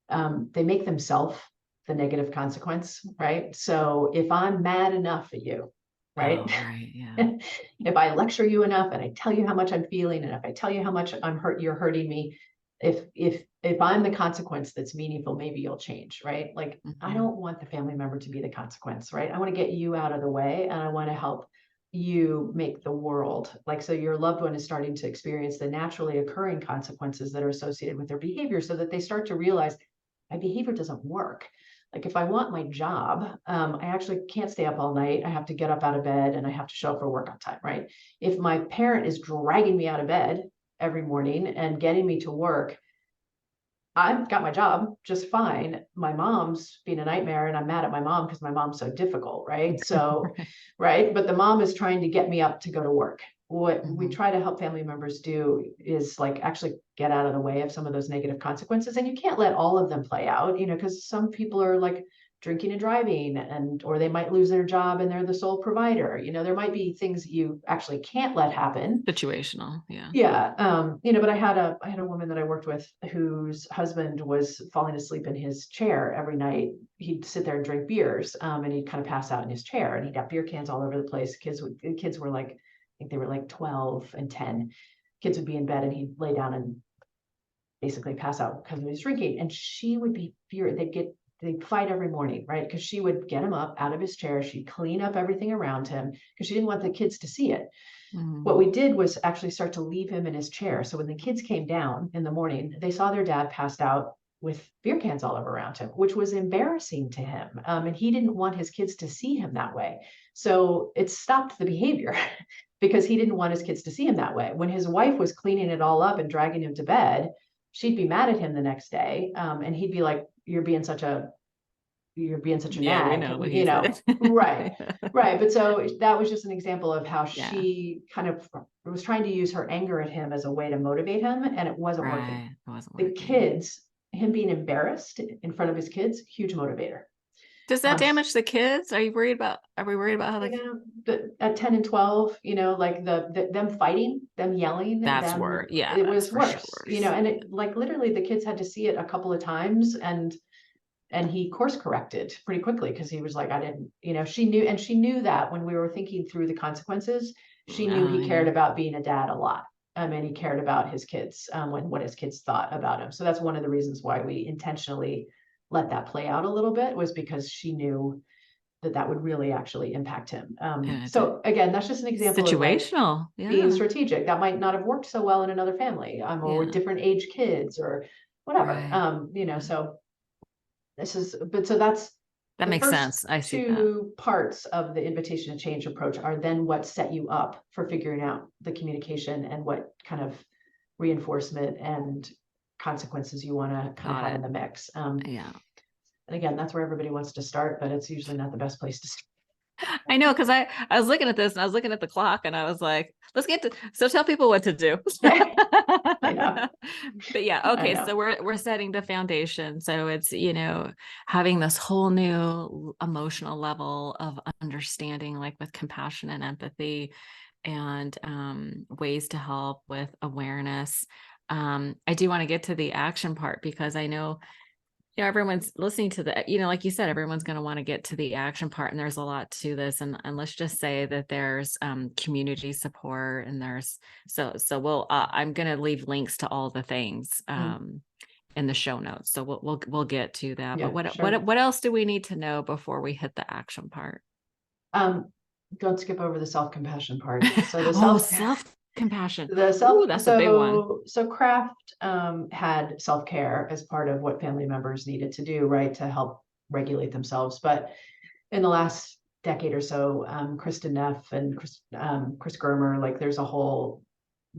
they make themselves the negative consequence, right? So if I'm mad enough at you, right? Oh, right. Yeah. If I lecture you enough and I tell you how much I'm feeling, and if I tell you how much I'm hurt, you're hurting me. If I'm the consequence that's meaningful, maybe you'll change, right? Like I Hmm. don't want the family member to be the consequence, right? I want to get you out of the way and I want to help you make the world like, so your loved one is starting to experience the naturally occurring consequences that are associated with their behavior so that they start to realize my behavior doesn't work. Like if I want my job, I actually can't stay up all night. I have to get up out of bed and I have to show up for work on time, right? If my parent is dragging me out of bed every morning and getting me to work, I've got my job just fine. My mom's being a nightmare and I'm mad at my mom because my mom's so difficult, right? So, right. But the mom is trying to get me up to go to work. what we Mm-hmm. try to help family members do is like actually get out of the way of some of those negative consequences. And you can't let all of them play out, because some people are like drinking and driving, or they might lose their job and they're the sole provider. There might be things you actually can't let happen. Situational. Yeah. Yeah. But I had a woman that I worked with whose husband was falling asleep in his chair every night. He'd sit there and drink beers, and he'd kind of pass out in his chair, and he'd have beer cans all over the place. Kids were like, I think they were like 12 and 10. Kids would be in bed and he'd lay down and basically pass out because he was drinking. And she would be furious. They'd fight every morning, right? Because she would get him up out of his chair. She'd clean up everything around him because she didn't want the kids to see it. What Mm-hmm. we did was actually start to leave him in his chair. So when the kids came down in the morning, they saw their dad passed out with beer cans all over around him, which was embarrassing to him. And he didn't want his kids to see him that way. So it stopped the behavior because he didn't want his kids to see him that way. When his wife was cleaning it all up and dragging him to bed, she'd be mad at him the next day. And he'd be like, you're being such a Yeah, we nag, know what he said. right. But so that was just an example of how Yeah. she kind of was trying to use her anger at him as a way to motivate him, and it wasn't working. Right. It wasn't The working. kids, him being embarrassed in front of his kids, huge motivator. Does that damage the kids? Are we worried about how At 10 and 12, like them fighting, them yelling, that's worse. Yeah, it that's was for sure worse, worse. and it like literally the kids had to see it a couple of times, and he course corrected pretty quickly because he was like, I didn't, she knew that when we were thinking through the consequences, she knew Oh, he yeah. cared about being a dad a lot. And he cared about his kids, and what his kids thought about him. So that's one of the reasons why we intentionally let that play out a little bit, was because she knew that would really actually impact him. And it's So again, that's just an example of like situational. being Yeah. strategic. That might not have worked so well in another family, or with Yeah. different age kids or whatever. Right. Yeah. So so that's That the makes first sense. I see that. two parts of the invitation to change approach are then what set you up for figuring out the communication and what kind of reinforcement and consequences you want to kind of Got have it. in the mix. Yeah. And again, that's where everybody wants to start, but it's usually not the best place to start. I know, because I was looking at this and I was looking at the clock and I was like, let's get to so tell people what to do. I know. But yeah, I okay. know. So we're setting the foundation. So it's, having this whole new emotional level of understanding, like with compassion and empathy, and ways to help with awareness. I do want to get to the action part because I know everyone's listening to the, like you said, everyone's going to want to get to the action part, and there's a lot to this. And let's just say that there's community support, and there's, so we'll, I'm going to leave links to all the things in the show notes. So we'll get to that. But Yeah, sure. what else do we need to know before we hit the action part? Um, don't skip over the self-compassion part. So the Oh, self-compassion. the Ooh, self that's a big one. so Craft had self-care as part of what family members needed to do, right, to help regulate themselves. But in the last decade or so, Kristen Neff and Chris Germer, like there's a whole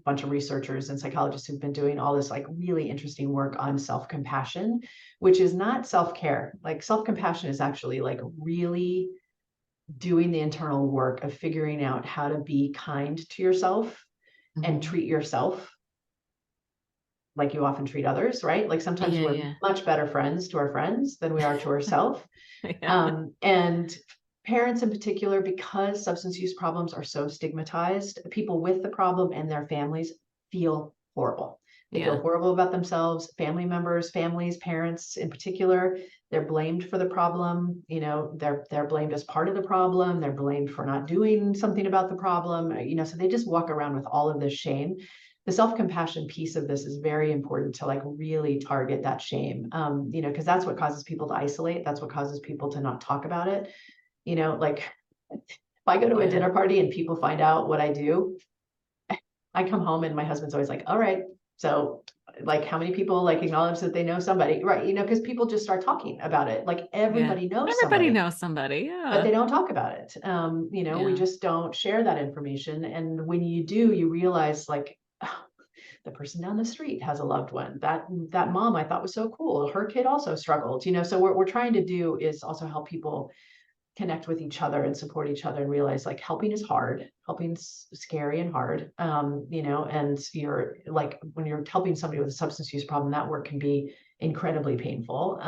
bunch of researchers and psychologists who've been doing all this like really interesting work on self-compassion, which is not self-care. Like self-compassion is actually like really doing the internal work of figuring out how to be kind to yourself and Mhm. treat yourself like you often treat others, right? Like sometimes Yeah, we're yeah. much better friends to our friends than we are to ourselves. Yeah. And parents in particular, because substance use problems are so stigmatized, people with the problem and their families feel horrible. They feel Yeah. horrible about themselves, family members, families, parents in particular. They're blamed for the problem. They're blamed as part of the problem. They're blamed for not doing something about the problem. So they just walk around with all of this shame. The self-compassion piece of this is very important to like really target that shame, because that's what causes people to isolate. That's what causes people to not talk about it. Like if I go to a Yeah. dinner party and people find out what I do, I come home and my husband's always like, all right, so like how many people like acknowledge that they know somebody, right? Because people just start talking about it. Like Yeah. everybody knows Everybody somebody, knows somebody. but Yeah. they don't talk about it. We Yeah. just don't share that information. And when you do, you realize like, oh, the person down the street has a loved one. That mom I thought was so cool. Her kid also struggled. So what we're trying to do is also help people connect with each other and support each other and realize like helping is hard, helping's scary and hard. You know, and you're like, when you're helping somebody with a substance use problem, that work can be incredibly painful.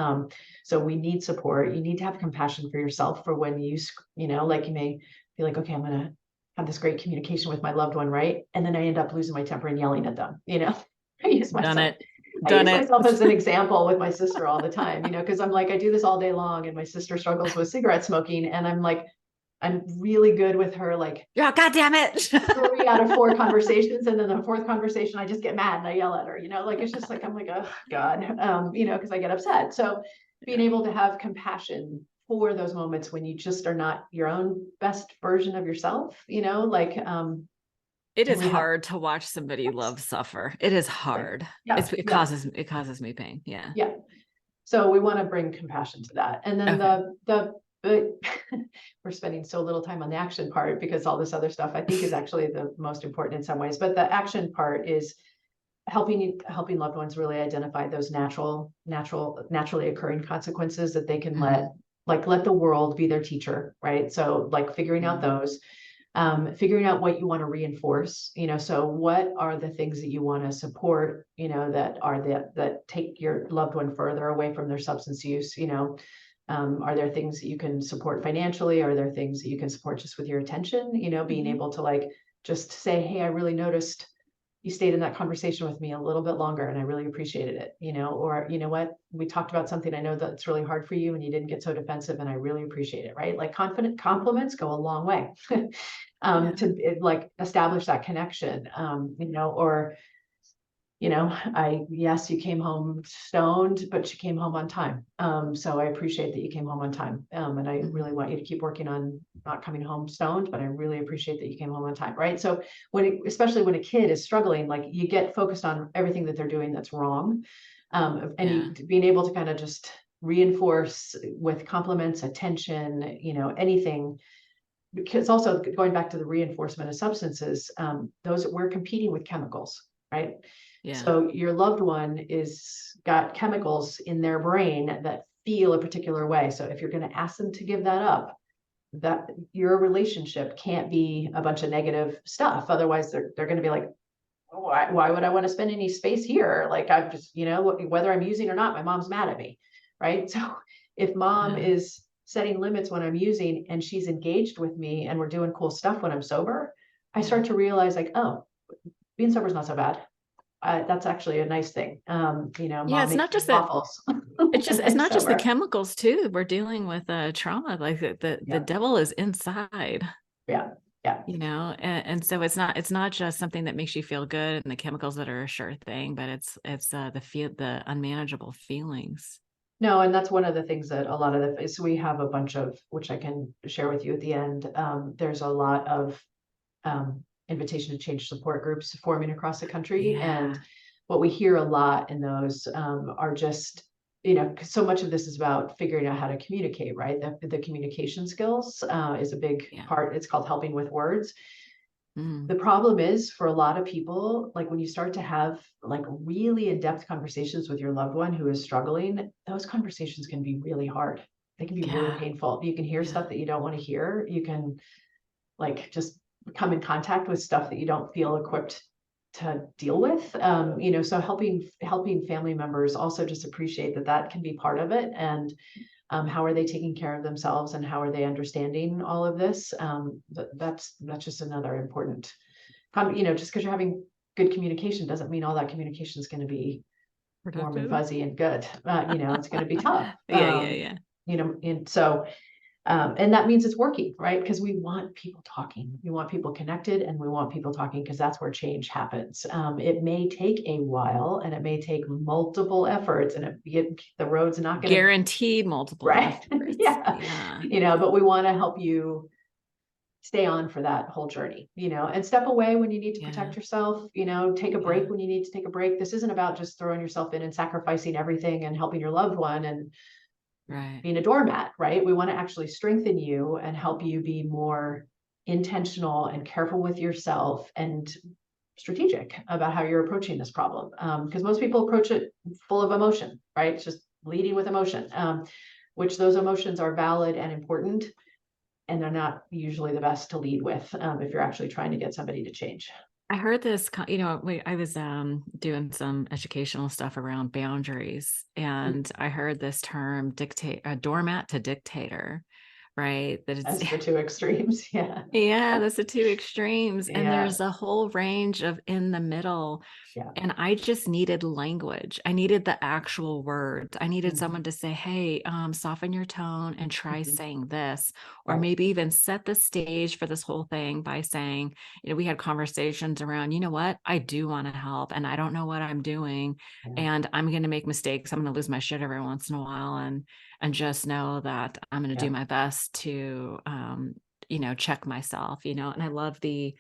So we need support. You need to have compassion for yourself for when you know, like you may be like, okay, I'm going to have this great communication with my loved one, right? And then I end up losing my temper and yelling at them, you know. I use Done myself. it. I Done use it. myself as an example with my sister all the time, you know, because I'm like, I do this all day long, and my sister struggles with cigarette smoking, and I'm like, I'm really good with her, like, Yeah, God damn it. 3 out of 4 conversations, and then the 4th conversation, I just get mad and I yell at her, you know, like, it's just like, I'm like, oh God, you know, because I get upset. So being Yeah. able to have compassion for those moments when you just are not your own best version of yourself, you know, like, It and is we have, hard to watch somebody love suffer. It is hard. yeah, It yeah, causes me pain. Yeah. yeah. So we want to bring compassion to that. And then Okay. the we're spending so little time on the action part because all this other stuff I think is actually the most important in some ways. But the action part is helping loved ones really identify those naturally occurring consequences that they can Mhm. let the world be their teacher, right? So like figuring out Mhm. those, figuring out what you want to reinforce, you know, so what are the things that you want to support, you know, that take your loved one further away from their substance use, you know. Are there things that you can support financially? Are there things that you can support just with your attention, you know, being Mhm. able to like just say, hey, I really noticed you stayed in that conversation with me a little bit longer and I really appreciated it, you know, or you know what, we talked about something I know that's really hard for you and you didn't get so defensive and I really appreciate it, right? Like confident compliments go a long way. Yeah. To like establish that connection, you know, or you know, yes, you came home stoned, but you came home on time. So I appreciate that you came home on time. And I really Mhm. want you to keep working on not coming home stoned, but I really appreciate that you came home on time. Right. So especially when a kid is struggling, like you get focused on everything that they're doing that's wrong. And Yeah. you being able to kind of just reinforce with compliments, attention, you know, anything, because also going back to the reinforcement of substances, those we're competing with chemicals, right? Yeah. So your loved one is got chemicals in their brain that feel a particular way. So if you're going to ask them to give that up, that your relationship can't be a bunch of negative stuff. Otherwise, they're going to be like, why would I want to spend any space here? Like I'm just, you know, whether I'm using or not, my mom's mad at me, right? So if mom Yeah. is setting limits when I'm using and she's engaged with me and we're doing cool stuff when I'm sober, I Yeah. start to realize like, oh, being sober is not so bad. That's actually a nice thing. You know, Yeah, mom it's makes not me just that waffles it's when it's I'm not just the sober. chemicals too. We're dealing with trauma. Like the Yeah, devil is inside, yeah, yeah. you know, and so it's not just something that makes you feel good and the chemicals that are a sure thing, but it's the unmanageable feelings. No, and that's one of the things that a lot of the is we have a bunch of, which I can share with you at the end. There's a lot of invitation to change support groups forming across the country. And Yeah. what we hear a lot in those are just, you know, 'cause so much of this is about figuring out how to communicate, right? The communication skills is a big Yeah. part. It's called helping with words. Mm. The problem is for a lot of people, like when you start to have like really in-depth conversations with your loved one who is struggling, those conversations can be really hard. They can be really Yeah. painful. You can hear Yeah. stuff that you don't want to hear. You can like just come in contact with stuff that you don't feel equipped to deal with. You know, so helping family members also just appreciate that that can be part of it. And how are they taking care of themselves and how are they understanding all of this? That's just another important, you know, just because you're having good communication doesn't mean all that communication is going to be warm and Productive. fuzzy and good. You know, it's going to be tough. Yeah, yeah, yeah. You know, and so and that means it's working, right? Because we want people talking, we want people connected, and we want people talking because that's where change happens. It may take a while, and it may take multiple efforts, and the road's not going to Guaranteed multiple right, efforts. yeah, Yeah. you know. But we want to help you stay on for that whole journey, you know, and step away when you need to Yeah. protect yourself. You know, take a Yeah. break when you need to take a break. This isn't about just throwing yourself in and sacrificing everything and helping your loved one and Right. being a doormat, right? We want to actually strengthen you and help you be more intentional and careful with yourself and strategic about how you're approaching this problem. Because most people approach it full of emotion, right? It's just leading with emotion, which those emotions are valid and important. and they're not usually the best to lead with if you're actually trying to get somebody to change. I heard this, I was doing some educational stuff around boundaries, and I heard this term dictate, a doormat to dictator, right? That it's As the two extremes. Yeah. yeah, that's the two extremes. And Yeah. there's a whole range of in the middle. Yeah. And I just needed language. I needed the actual words. I needed Mhm. someone to say, hey, soften your tone and try Mhm. saying this, or Right. maybe even set the stage for this whole thing by saying, we had conversations around, you know what, I do want to help and I don't know what I'm doing. Yeah. And I'm going to make mistakes. I'm going to lose my shit every once in a while. And just know that I'm going to do Yeah. my best to, check myself, and I love the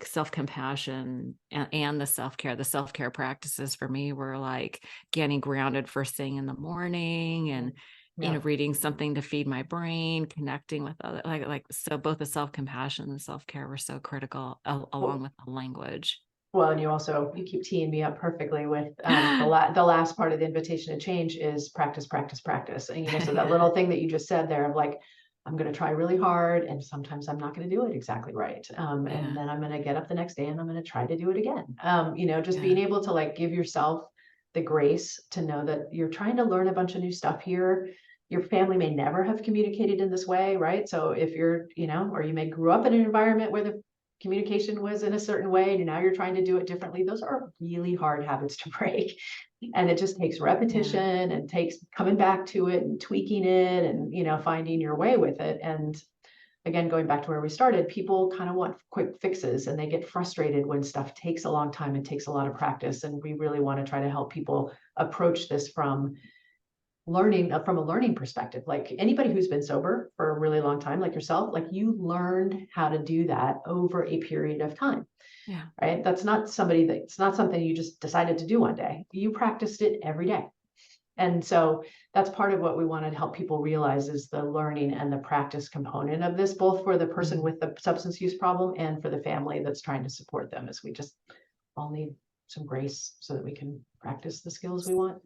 self-compassion and the self-care. The self-care practices for me were like getting grounded first thing in the morning and Yeah. reading something to feed my brain, connecting with other so both the self-compassion and self-care were so critical along Well, with the language. well, and you keep teeing me up perfectly with the last part of the invitation to change is practice, practice, practice. And so that Yeah. little thing that you just said there of like, I'm going to try really hard, and sometimes I'm not going to do it exactly right. And Yeah. then I'm going to get up the next day and I'm going to try to do it again. Just Yeah. being able to like give yourself the grace to know that you're trying to learn a bunch of new stuff here. Your family may never have communicated in this way, right? So if you're, or you may grew up in an environment where the communication was in a certain way and now you're trying to do it differently, those are really hard habits to break. And it just takes Yeah. repetition and takes coming back to it and tweaking it and finding your way with it. And again, going back to where we started, people kind of want quick fixes and they get frustrated when stuff takes a long time and takes a lot of practice. And we really want to try to help people approach this from from a learning perspective. Like anybody who's been sober for a really long time, like yourself, like you learned how to do that over a period of time, Yeah. right? It's not something you just decided to do one day. You practiced it every day. And so that's part of what we want to help people realize is the learning and the practice component of this, both for the person Mhm. with the substance use problem and for the family that's trying to support them, as we just all need some grace so that we can practice the skills we want.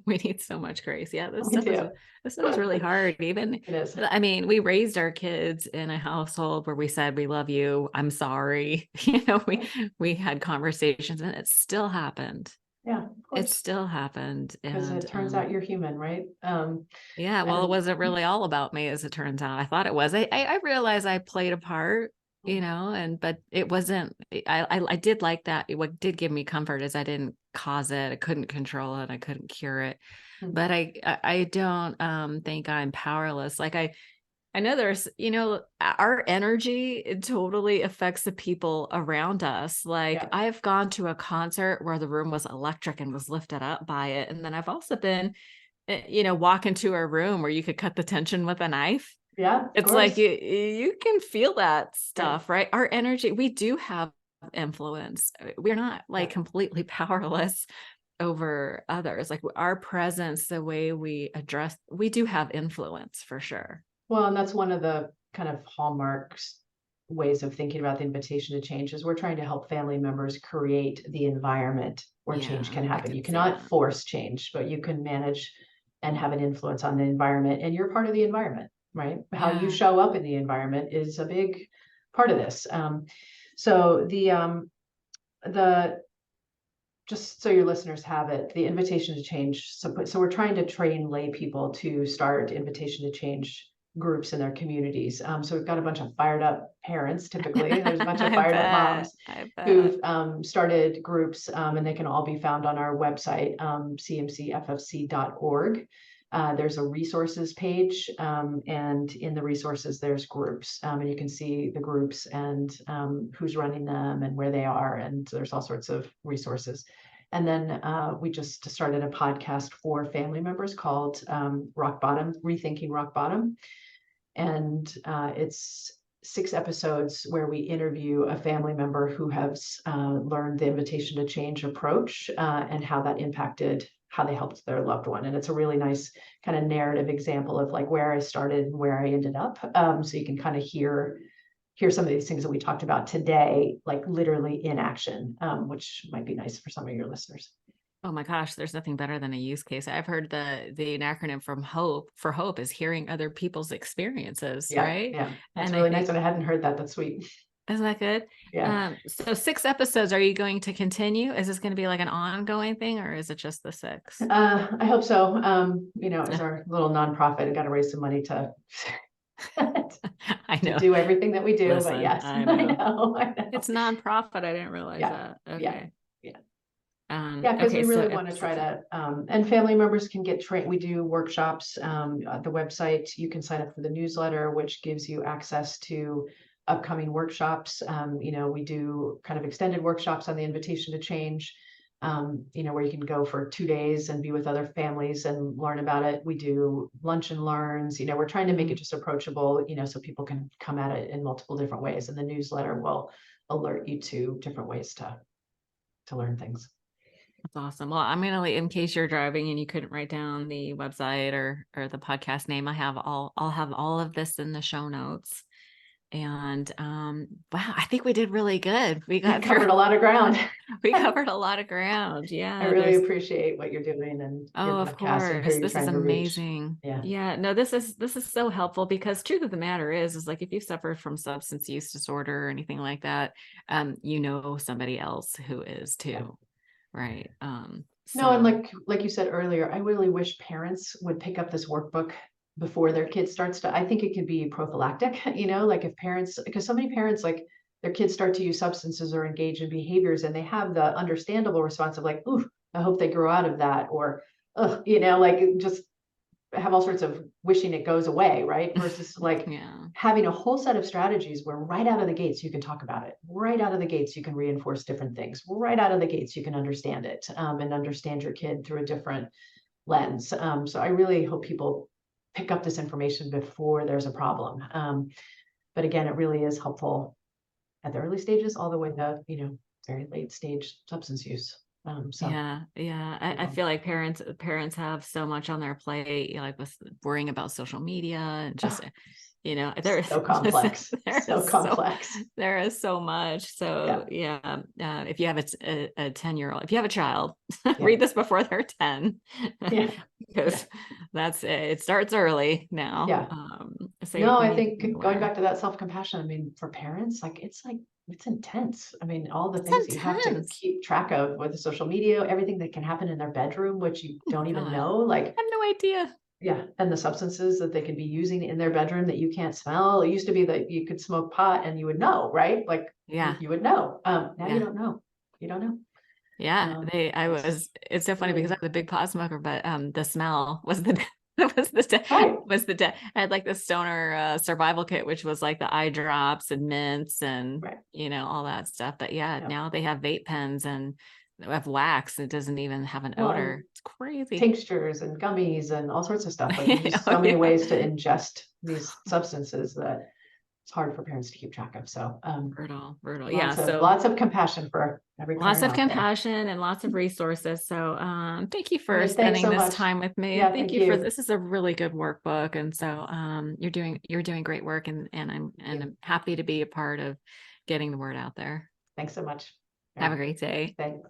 We need so much grace. Yeah, We do. this stuff is really hard. Even, It is. I mean, we raised our kids in a household where we said we love you. I'm sorry. We had conversations, and it still happened. Yeah, of It course. still happened, Because it and turns out you're human, right? yeah. Well, it And wasn't really all about me, as it turns out. I thought it was. I realized I played a part, and but it wasn't. I did like that. What did give me comfort is I didn't cause it. I couldn't control it. I couldn't cure it, but I don't think I'm powerless. Like I know there's, our energy, it totally affects the people around us. Like yeah, I've gone to a concert where the room was electric and was lifted up by it. And then I've also been, walk into a room where you could cut the tension with a knife. yeah, of It's like course. you can feel that Right. stuff, right? Our energy, we do have influence. We're not like Yeah. completely powerless over others. Like our presence, the way we address, we do have influence for sure. Well, and that's one of the kind of hallmarks ways of thinking about the invitation to change is we're trying to help family members create the environment where change Yeah, can I happen. could You see cannot that. force change, but you can manage and have an influence on the environment, and you're part of the environment, right? How you Yeah. show up in the environment is a big part of this. So the just so your listeners have it, the invitation to change. So we're trying to train lay people to start invitation to change groups in their communities. So we've got a bunch of fired up parents. Typically, there's a bunch of I fired up bet. moms I bet. who've started groups, and they can all be found on our website, cmcffc.org. There's a resources page, and in the resources, there's groups, and you can see the groups and who's running them and where they are, and there's all sorts of resources. And then we just started a podcast for family members called Rock Bottom, Rethinking Rock Bottom. And it's 6 episodes where we interview a family member who has learned the invitation to change approach and how that impacted how they helped their loved one. And it's a really nice kind of narrative example of like where I started and where I ended up. So you can kind of hear some of these things that we talked about today, like literally in action, which might be nice for some of your listeners. Oh my gosh, there's nothing better than a use case. I've heard the acronym from hope for hope is hearing other people's experiences, Yeah, right? yeah, that's And I really nice, think, and I hadn't heard that. That's sweet. isn't that good? Yeah. So 6 episodes, are you going to continue? Is this going to be like an ongoing thing, or is it just the 6? I hope so. As our little nonprofit, I got to raise some money to I to know. do everything that we do. But Listen, yes, I I know. know, I know. It's nonprofit. I didn't realize Yeah, that. yeah, Okay. yeah. Yeah, because Okay, we so really want to try episode. to, and family members can get trained. We do workshops, at the website. You can sign up for the newsletter, which gives you access to upcoming workshops. We do kind of extended workshops on the invitation to change, where you can go for 2 days and be with other families and learn about it. We do lunch and learns. We're trying to make it Mhm. just approachable, so people can come at it in multiple different ways. And the newsletter will alert you to different ways to learn things. That's awesome. Well, I'm gonna in case you're driving and you couldn't write down the website or the podcast name, I'll have all of this in the show notes. And wow, I think we did really good. We We got through covered a lot of ground. we covered a lot of ground. I Yeah, really there's appreciate what you're doing and your oh, of podcast and who course. you're This is trying to reach. amazing. Yeah. Yeah, no, this is so helpful because truth of the matter is like if you suffer from substance use disorder or anything like that, you know somebody else who is Yeah. too, right? No, and So like you said earlier, I really wish parents would pick up this workbook before their kid starts to, I think it could be prophylactic, like if parents, because so many parents like their kids start to use substances or engage in behaviors and they have the understandable response of like, ooh, I hope they grow out of that, or like just have all sorts of wishing it goes away, right? Versus like yeah. having a whole set of strategies where right out of the gates you can talk about it. Right out of the gates you can reinforce different things. Right out of the gates you can understand it, and understand your kid through a different lens. So I really hope people pick up this information before there's a problem. But again, it really is helpful at the early stages, all the way to very late stage substance use. So Yeah, yeah. there you I go. feel like parents have so much on their plate, like with worrying about social media and just, Oh, there so listen, complex, so complex. there is so much. So Yeah, yeah, if you have a 10-year-old, if you have a child, yeah, read this before they're 10, yeah, yeah, because it starts early now. yeah. So No, we I need to be think going aware. back to that self-compassion, I mean, for parents, like it's intense. I mean, all the It's things that you have to intense. keep track of with the social media, everything that can happen in their bedroom, which you Oh my don't even God, know, like, I have no idea. yeah, and the substances that they can be using in their bedroom that you can't smell. It used to be that you could smoke pot and you would know, right? Like Yeah, you would know. Now you yeah. don't know. You don't know. Yeah, it's so It's funny because I really was a big pot smoker, but the smell was the was right. I had like the stoner survival kit, which was like the eye drops and mints and Right. all that stuff. But yeah, Yeah. now they have vape pens and have wax. It doesn't even have an Well, and odor. It's crazy. tinctures and gummies and all sorts of stuff. Like there's just Oh so many yeah. ways to ingest these substances that it's hard for parents to keep track of. So Brutal, brutal. Yeah. lots of So lots of compassion for every lots parent of out there. compassion and lots of resources. So thank you All for right, thanks spending so this much. time with me. And Yeah, thank thank you for you. this is a really good workbook. And so you're doing great work Thank you. I'm happy to be a part of getting the word out there. Thanks so much. All Have a right, great day. thanks.